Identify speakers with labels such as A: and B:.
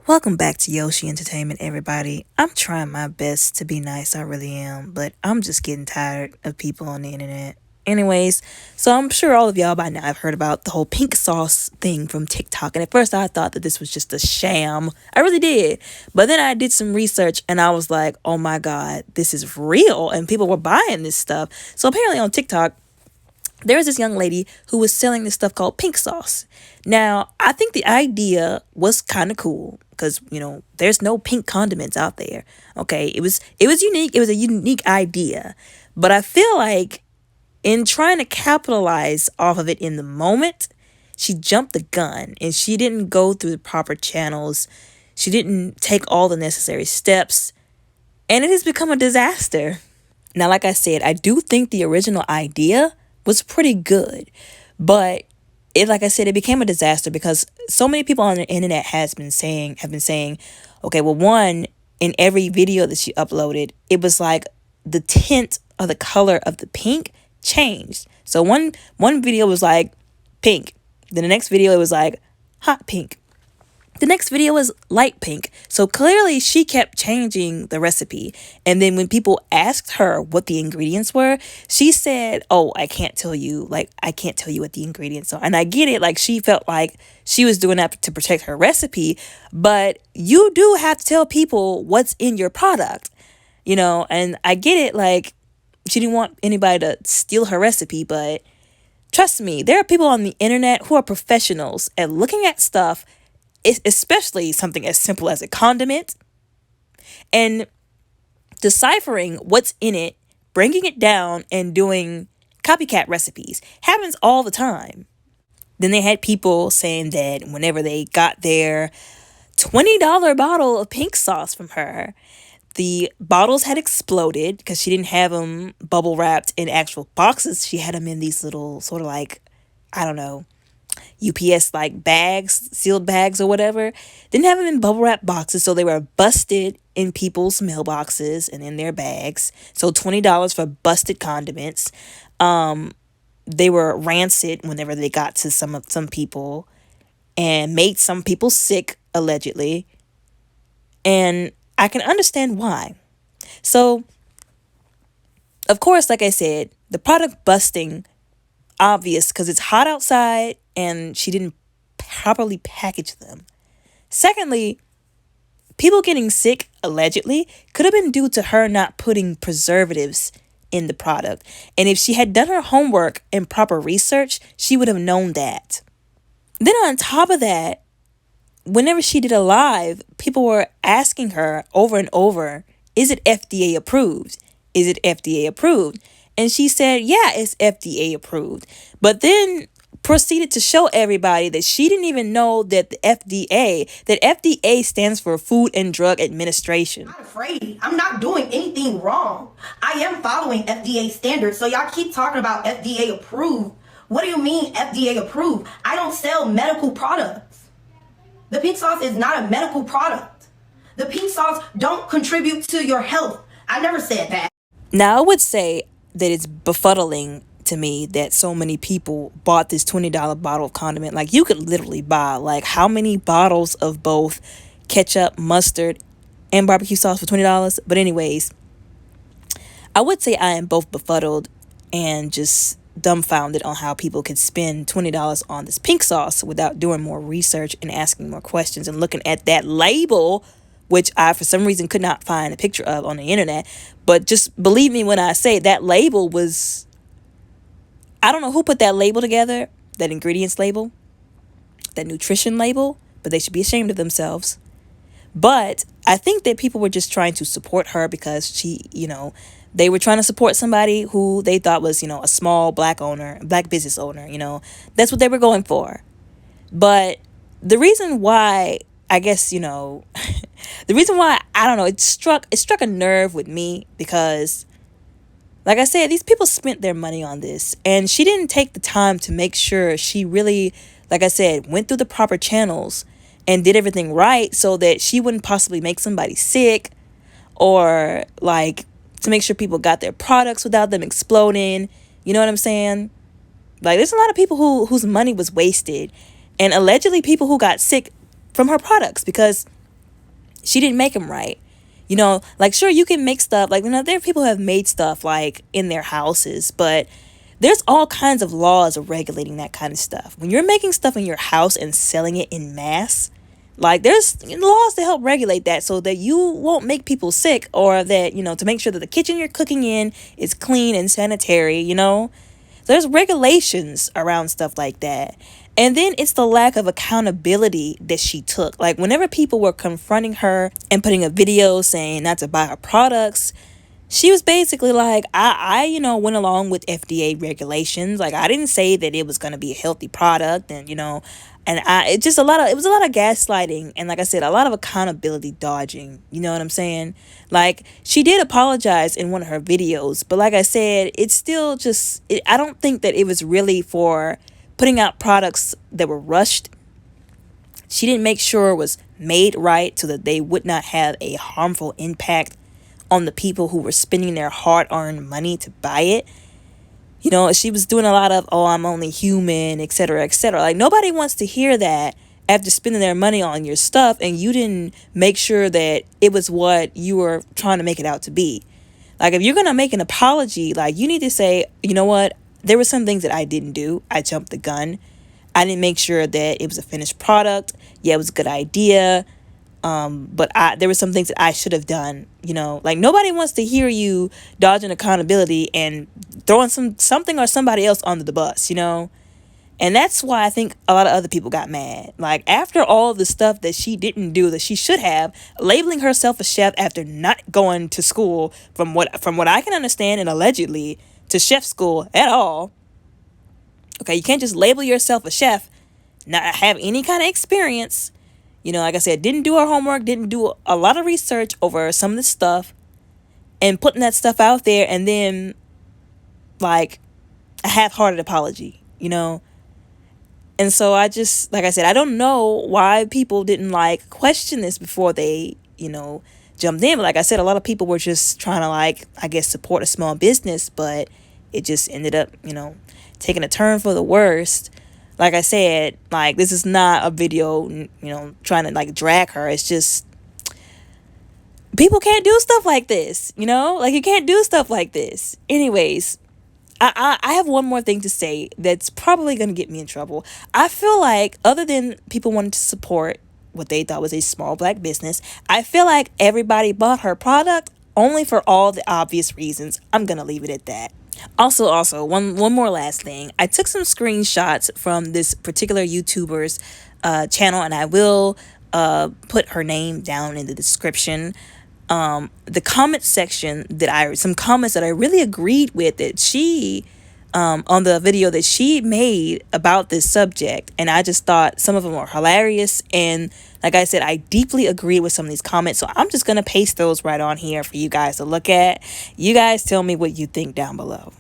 A: Welcome back to Yoshi Entertainment, everybody. I'm trying my best to be nice, I really am, but I'm just getting tired of people on the internet. Anyways, so I'm sure all of y'all by now have heard about the whole pink sauce thing from TikTok, and at first I thought that this was just a sham. I really did. But then I did some research and I was like, oh my god, this is real, and people were buying this stuff. So apparently on TikTok, there was this young lady who was selling this stuff called pink sauce. Now, I think the idea was kind of cool because, there's no pink condiments out there. Okay, it was unique. It was a unique idea. But I feel like in trying to capitalize off of it in the moment, she jumped the gun and she didn't go through the proper channels. She didn't take all the necessary steps, and it has become a disaster. Now, like I said, I do think the original idea was pretty good, but like I said, it became a disaster because so many people on the internet have been saying, okay, well, one, in every video that she uploaded, it was like the tint or the color of the pink changed. So one video was like pink, then the next video it was like hot pink. The next video was light pink. So clearly she kept changing the recipe. And then when people asked her what the ingredients were, she said, oh, I can't tell you. Like, I can't tell you what the ingredients are. And I get it. Like, she felt like she was doing that to protect her recipe. But you do have to tell people what's in your product, and I get it. Like, she didn't want anybody to steal her recipe. But trust me, there are people on the internet who are professionals at looking at stuff, especially something as simple as a condiment, and deciphering what's in it, bringing it down, and doing copycat recipes. Happens all the time. Then they had people saying that whenever they got their $20 bottle of pink sauce from her, the bottles had exploded because she didn't have them bubble wrapped in actual boxes. She had them in these little sort of like, I don't know, UPS like bags, sealed bags or whatever. Didn't have them in bubble wrap boxes, so they were busted in people's mailboxes and in their bags. So $20 for busted condiments. They were rancid whenever they got to some people, and made some people sick allegedly. And I can understand why. So, of course, like I said, the product busting obvious because it's hot outside and she didn't properly package them. Secondly, people getting sick allegedly could have been due to her not putting preservatives in the product. And if she had done her homework and proper research, she would have known that. Then on top of that, whenever she did a live, people were asking her over and over, is it FDA approved? Is it FDA approved? And she said, yeah, it's FDA approved. But then proceeded to show everybody that she didn't even know that that FDA stands for Food and Drug Administration.
B: I'm not afraid. I'm not doing anything wrong. I am following FDA standards. So y'all keep talking about FDA approved. What do you mean FDA approved? I don't sell medical products. The pink sauce is not a medical product. The pink sauce don't contribute to your health. I never said that.
A: Now, I would say that it's befuddling to me that so many people bought this $20 bottle of condiment. Like, you could literally buy like how many bottles of both ketchup, mustard, and barbecue sauce for $20. But anyways, I would say I am both befuddled and just dumbfounded on how people could spend $20 on this pink sauce without doing more research and asking more questions and looking at that label, which I, for some reason, could not find a picture of on the internet. But just believe me when I say that label was, I don't know who put that label together, that ingredients label, that nutrition label, but they should be ashamed of themselves. But I think that people were just trying to support her because she, they were trying to support somebody who they thought was, a small black business owner, that's what they were going for. But the reason why, I guess, the reason why, I don't know, it struck a nerve with me because, like I said, these people spent their money on this, and she didn't take the time to make sure she really, like I said, went through the proper channels and did everything right so that she wouldn't possibly make somebody sick, or like to make sure people got their products without them exploding. You know what I'm saying? Like, there's a lot of people whose money was wasted, and allegedly people who got sick from her products because She didn't make them right. You know, like, sure, you can make stuff, like, you know, there are people who have made stuff like in their houses, but there's all kinds of laws of regulating that kind of stuff. When you're making stuff in your house and selling it in mass, like, there's laws to help regulate that so that you won't make people sick, or that, you know, to make sure that the kitchen you're cooking in is clean and sanitary, you know? There's regulations around stuff like that. And then it's the lack of accountability that she took. Like, whenever people were confronting her and putting a video saying not to buy her products, she was basically like, you know, went along with FDA regulations. Like, I didn't say that it was going to be a healthy product, and, you know, and it was a lot of gaslighting, and, like I said, a lot of accountability dodging. You know what I'm saying? Like, she did apologize in one of her videos, but like I said, it's still just, I don't think that it was really for putting out products that were rushed. She didn't make sure it was made right so that they would not have a harmful impact on the people who were spending their hard-earned money to buy it. You know, she was doing a lot of, oh, I'm only human, etc., etc. Like, nobody wants to hear that after spending their money on your stuff and you didn't make sure that it was what you were trying to make it out to be. Like, if you're going to make an apology, like, you need to say, you know what, there were some things that I didn't do. I jumped the gun. I didn't make sure that it was a finished product. Yeah, it was a good idea. But there were some things that I should have done, you know, like, nobody wants to hear you dodging accountability and throwing something or somebody else under the bus, you know. And that's why I think a lot of other people got mad. Like, after all of the stuff that she didn't do that she should have, labeling herself a chef after not going to school, from what I can understand, and allegedly to chef school at all. Okay, you can't just label yourself a chef, not have any kind of experience. You know, like I said, didn't do her homework, didn't do a lot of research over some of this stuff, and putting that stuff out there, and then, like, a half-hearted apology, you know? And so I just, like I said, I don't know why people didn't, like, question this before they, you know, jumped in. But like I said, a lot of people were just trying to, like, I guess, support a small business, but it just ended up, you know, taking a turn for the worst. Like I said, like, this is not a video, you know, trying to, like, drag her. It's just, people can't do stuff like this, you know? Like, you can't do stuff like this. Anyways, I have one more thing to say that's probably going to get me in trouble. I feel like, other than people wanting to support what they thought was a small black business, I feel like everybody bought her product only for all the obvious reasons. I'm going to leave it at that. Also, one more last thing. I took some screenshots from this particular YouTuber's channel, and I will put her name down in the description. The comment section some comments that I really agreed with, that she, on the video that she made about this subject, and I just thought some of them were hilarious, and like I said, I deeply agree with some of these comments, so I'm just going to paste those right on here for you guys to look at. You guys tell me what you think down below.